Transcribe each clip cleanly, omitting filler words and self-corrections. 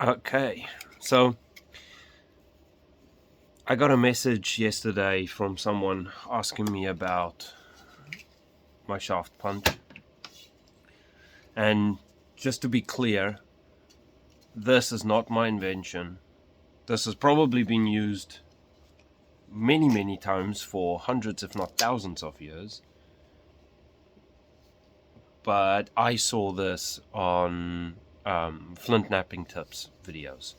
Okay, so I got a message yesterday from someone asking me about my shaft punch. And just to be clear, this is not my invention. This has probably been used many times for hundreds if not thousands of years. But I saw this on Flintknappingtips videos.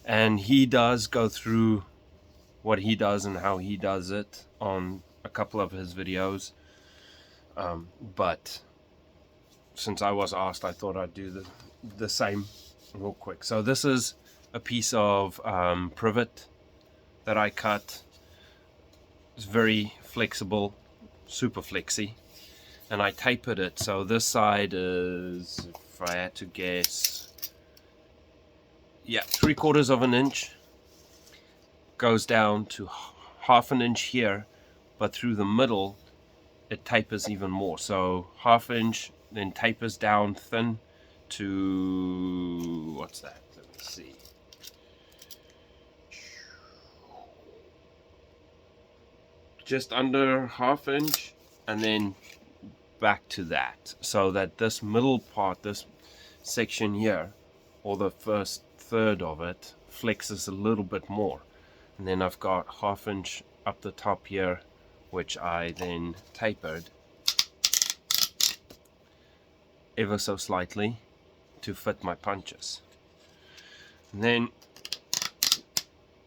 And he does go through what he does and how he does it on a couple of his videos. But since I was asked, I thought I'd do the same real quick. So this is a piece of privet that I cut. It's very flexible, super flexy, and I tapered it. So this side is, if I had to guess, yeah, 3/4 of an inch. Goes down to half an inch here, but through the middle it tapers even more. So half inch, then tapers down thin to, what's that? Let me see. Just under half inch, and then back to that, so that this middle part, this section here, or the first third of it, flexes a little bit more. And then I've got half inch up the top here, which I then tapered ever so slightly to fit my punches. And then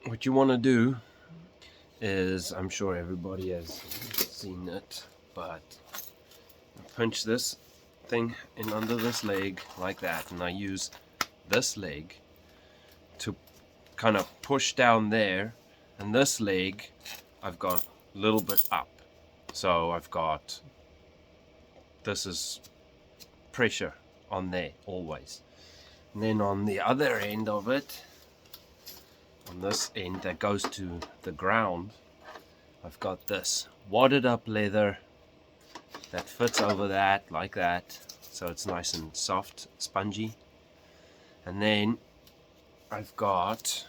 what you want to do is, I'm sure everybody has seen it, but pinch this thing in under this leg like that, and I use this leg to kind of push down there, and this leg I've got a little bit up, so I've got, this is pressure on there always. And then on the other end of it, on this end that goes to the ground, I've got this wadded up leather that fits over that like that, so it's nice and soft, spongy. And then I've got,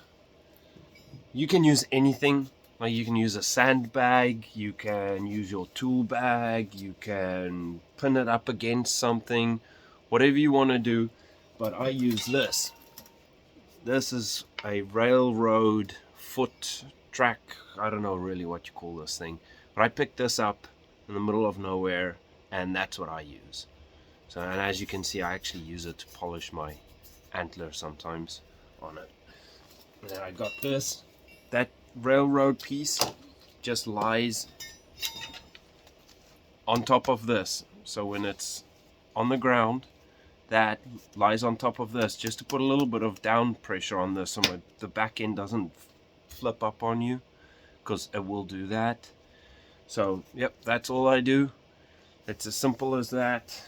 you can use anything, like you can use a sandbag, you can use your tool bag, you can pin it up against something, whatever you want to do. But I use this. This is a railroad foot track, I don't know really what you call this thing, but I picked this up in the middle of nowhere, and that's what I use. So, and as you can see, I actually use it to polish my antler sometimes on it. And then I got this. That railroad piece just lies on top of this. So when it's on the ground, that lies on top of this, just to put a little bit of down pressure on this so the back end doesn't flip up on you, because it will do that. So yep, that's all I do. It's as simple as that.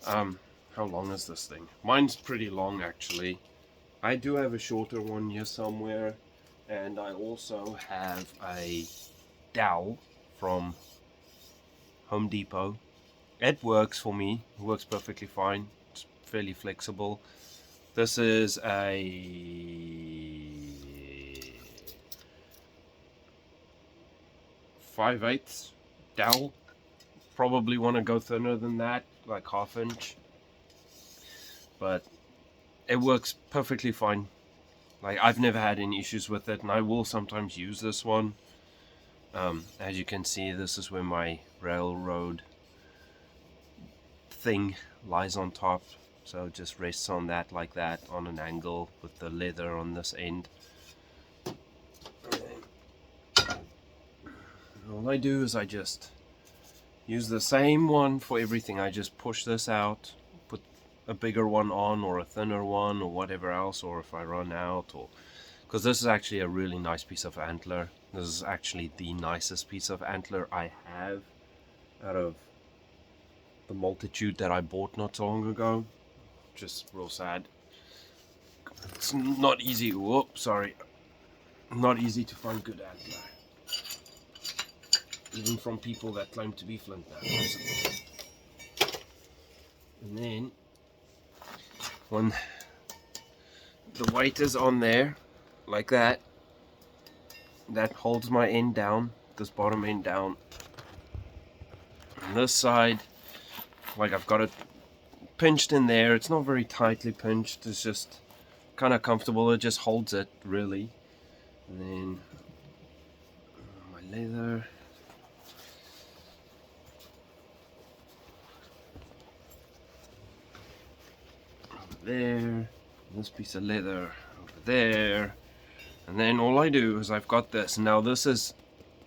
How long is this thing? Mine's pretty long actually. I do have a shorter one here somewhere, and I also have a dowel from Home Depot. It works for me, it works perfectly fine. It's fairly flexible. This is a 5/8 dowel. Probably want to go thinner than that, like half inch, but it works perfectly fine. Like, I've never had any issues with it, and I will sometimes use this one. As you can see, this is where my railroad thing lies on top, so it just rests on that like that, on an angle, with the leather on this end. All I do is I just use the same one for everything. I just push this out, put a bigger one on, or a thinner one, or whatever else, or if I run out, or because this is actually a really nice piece of antler. This is actually the nicest piece of antler I have out of the multitude that I bought not so long ago. Just real sad. It's not easy, whoops, sorry. Not easy to find good antler, even from people that claim to be Flint knappers. And then when the weight is on there like that. That holds my end down, this bottom end down. On this side, like I've got it pinched in there. It's not very tightly pinched, it's just kind of comfortable. It just holds it really. And then my leather. Over there. This piece of leather over there. And then all I do is I've got this. Now this is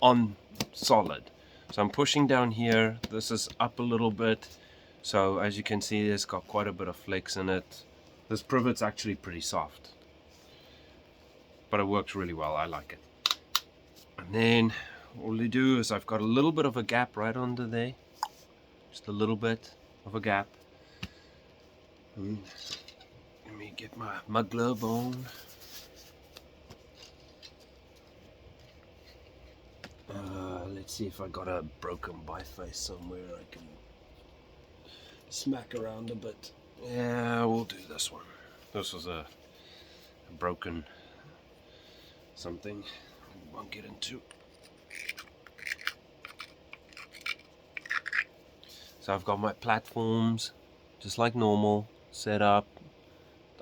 on solid. So I'm pushing down here. This is up a little bit. So as you can see, it's got quite a bit of flex in it. This privet's actually pretty soft. But it works really well. I like it. And then all you do is I've got a little bit of a gap right under there. Just a little bit of a gap. And let me get my mud glove on. Let's see if I got a broken biface somewhere I can smack around a bit. Yeah, we'll do this one. This was a broken something I won't get into. So I've got my platforms just like normal set up.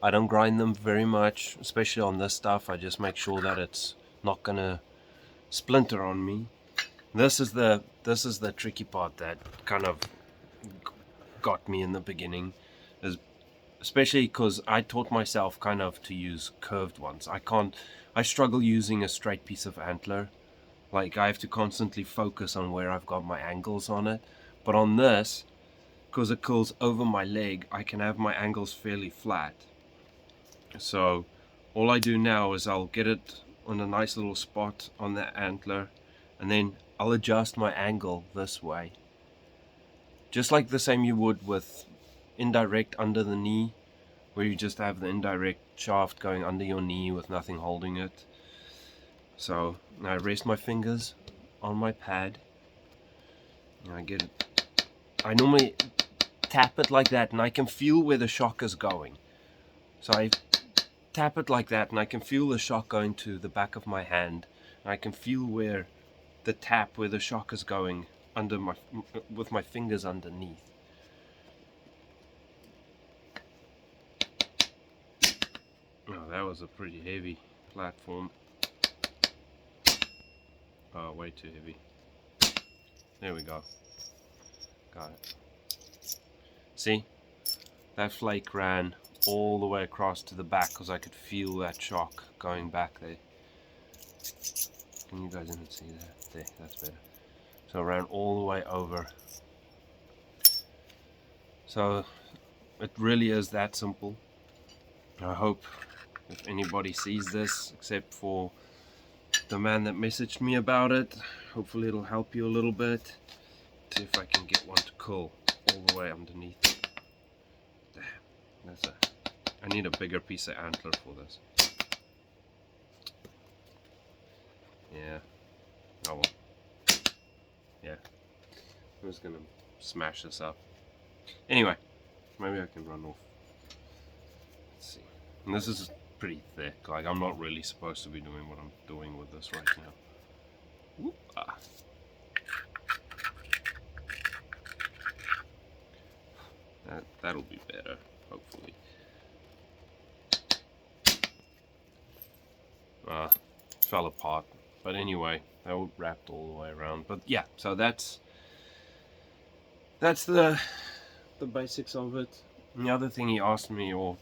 I don't grind them very much, especially on this stuff. I just make sure that it's not gonna splinter on me. This is the tricky part that kind of got me in the beginning, is especially because I taught myself kind of to use curved ones. I struggle using a straight piece of antler. Like I have to constantly focus on where I've got my angles on it. But on this, because it curls over my leg, I can have my angles fairly flat. So all I do now is I'll get it on a nice little spot on the antler, and then I'll adjust my angle this way. Just like the same you would with indirect under the knee, where you just have the indirect shaft going under your knee with nothing holding it. So I rest my fingers on my pad, and I normally tap it like that, and I can feel where the shock is going. So I tap it like that, and I can feel the shock going to the back of my hand, and I can feel where the shock is going with my fingers underneath. Oh, that was a pretty heavy platform. Oh, way too heavy. There we go. Got it. See? That flake ran all the way across to the back because I could feel that shock going back there. Can you guys even see that? There, that's better. So it ran all the way over. So it really is that simple. I hope if anybody sees this, except for the man that messaged me about it, hopefully it'll help you a little bit. See if I can get one to curl all the way underneath. Damn, I need a bigger piece of antler for this. Yeah. Oh well. Yeah. I'm just gonna smash this up. Anyway, maybe I can run off. Let's see. And this is pretty thick. Like, I'm not really supposed to be doing what I'm doing with this right now. Whoop. Ah. That'll be better, hopefully. Fell apart. But anyway, that wrapped all the way around. But yeah, so that's the basics of it. And the other thing he asked me or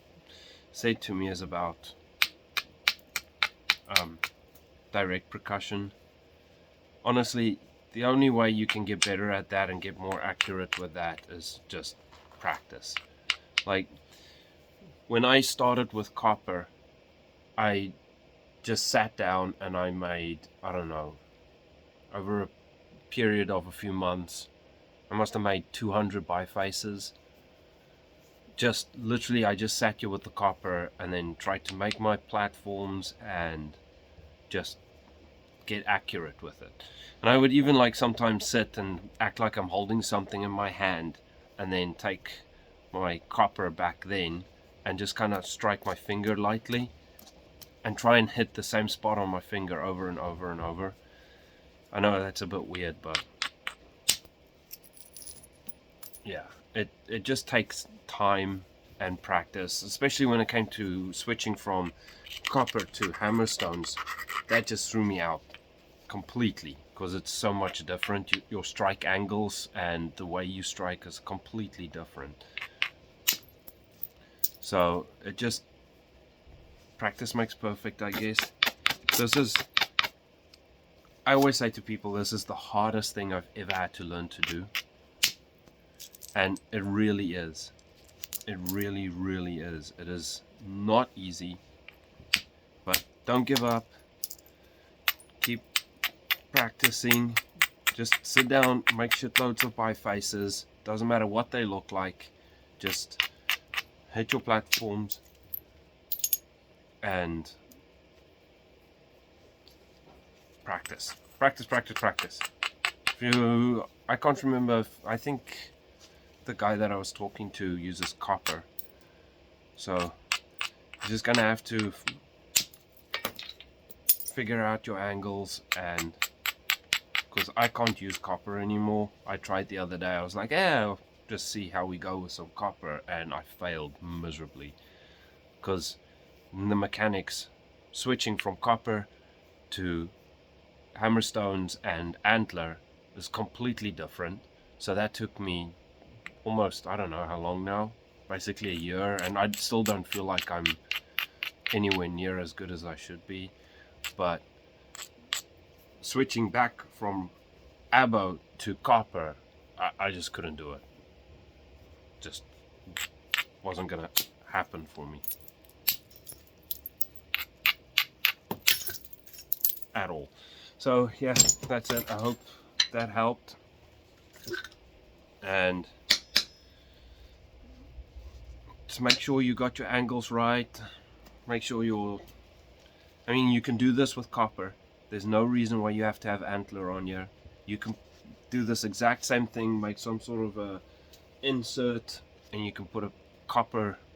said to me is about direct percussion. Honestly, the only way you can get better at that and get more accurate with that is just practice. Like, when I started with copper, I just sat down and I made, I don't know, over a period of a few months, I must have made 200 bifaces. Just literally, I just sat here with the copper and then tried to make my platforms and just get accurate with it. And I would even like sometimes sit and act like I'm holding something in my hand and then take my copper back then and just kind of strike my finger lightly and try and hit the same spot on my finger over and over and over. I know that's a bit weird, but yeah, it just takes time and practice, especially when it came to switching from copper to hammerstones. That just threw me out completely because it's so much different. Your strike angles and the way you strike is completely different. So it just, practice makes perfect, I guess. I always say to people, this is the hardest thing I've ever had to learn to do, and it really is. It really, really is. It is not easy, but don't give up. Keep practicing. Just sit down, make shitloads of bifaces. Doesn't matter what they look like. Just hit your platforms and practice. Practice, practice, practice. I can't remember, I think the guy that I was talking to uses copper. So you're just gonna have to figure out your angles, and because I can't use copper anymore. I tried the other day. I was like, yeah, I'll just see how we go with some copper, and I failed miserably because the mechanics switching from copper to hammerstones and antler is completely different. So that took me almost, I don't know how long now, basically a year, and I still don't feel like I'm anywhere near as good as I should be. But switching back from abo to copper, I just couldn't do it. Just wasn't gonna happen for me at all. So yeah, that's it. I hope that helped. And just make sure you got your angles right. Make sure I mean, you can do this with copper. There's no reason why you have to have antler on here. You can do this exact same thing, make some sort of a insert, and you can put a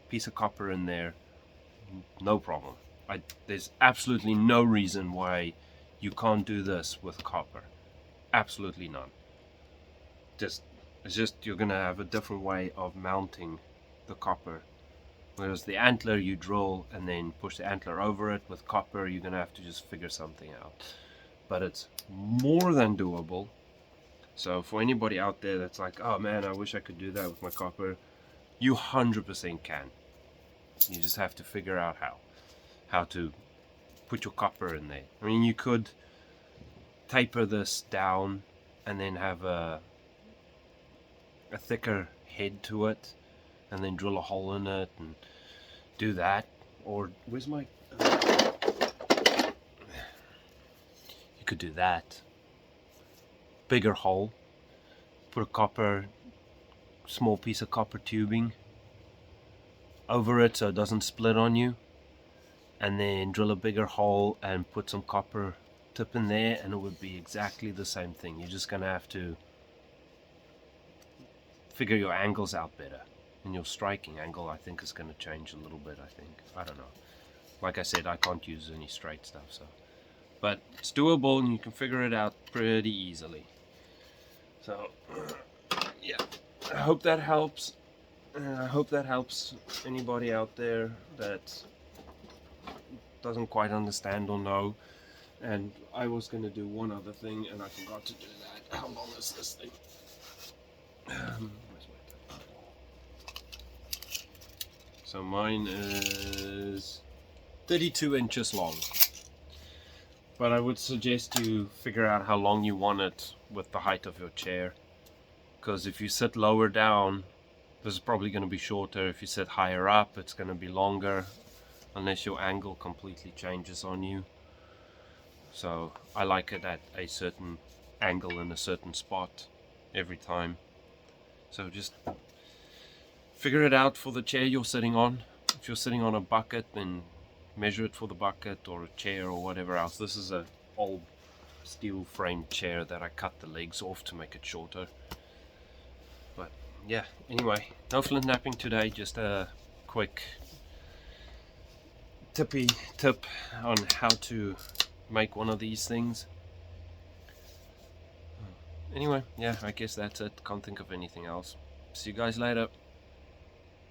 piece of copper in there. No problem. There's absolutely no reason why you can't do this with copper. Absolutely none. It's just you're gonna have a different way of mounting the copper. Whereas the antler, you drill and then push the antler over it. With copper, you're gonna have to just figure something out. But it's more than doable. So for anybody out there that's like, oh man, I wish I could do that with my copper, you 100% can. You just have to figure out how to put your copper in there. I mean, you could taper this down and then have a thicker head to it, and then drill a hole in it and do that. Or where's my you could do that. Bigger hole, put a small piece of copper tubing over it so it doesn't split on you, and then drill a bigger hole and put some copper tip in there, and it would be exactly the same thing. You're just gonna have to figure your angles out better, and your striking angle, I think, is going to change a little bit. I don't know. Like I said, I can't use any straight stuff, so, but it's doable and you can figure it out pretty easily. So yeah, I hope that helps. I hope that helps anybody out there that doesn't quite understand or know. And I was going to do one other thing and I forgot to do that. How long is this thing? So mine is 32 inches long, but I would suggest you figure out how long you want it with the height of your chair, because if you sit lower down, this is probably going to be shorter. If you sit higher up, it's going to be longer, unless your angle completely changes on you. So I like it at a certain angle in a certain spot every time. So just figure it out for the chair you're sitting on. If you're sitting on a bucket, then measure it for the bucket or a chair or whatever else. This is an old steel framed chair that I cut the legs off to make it shorter. But yeah, anyway, no flint napping today, just a quick tippy tip on how to make one of these things. Anyway, yeah, I guess that's it. Can't think of anything else. See you guys later.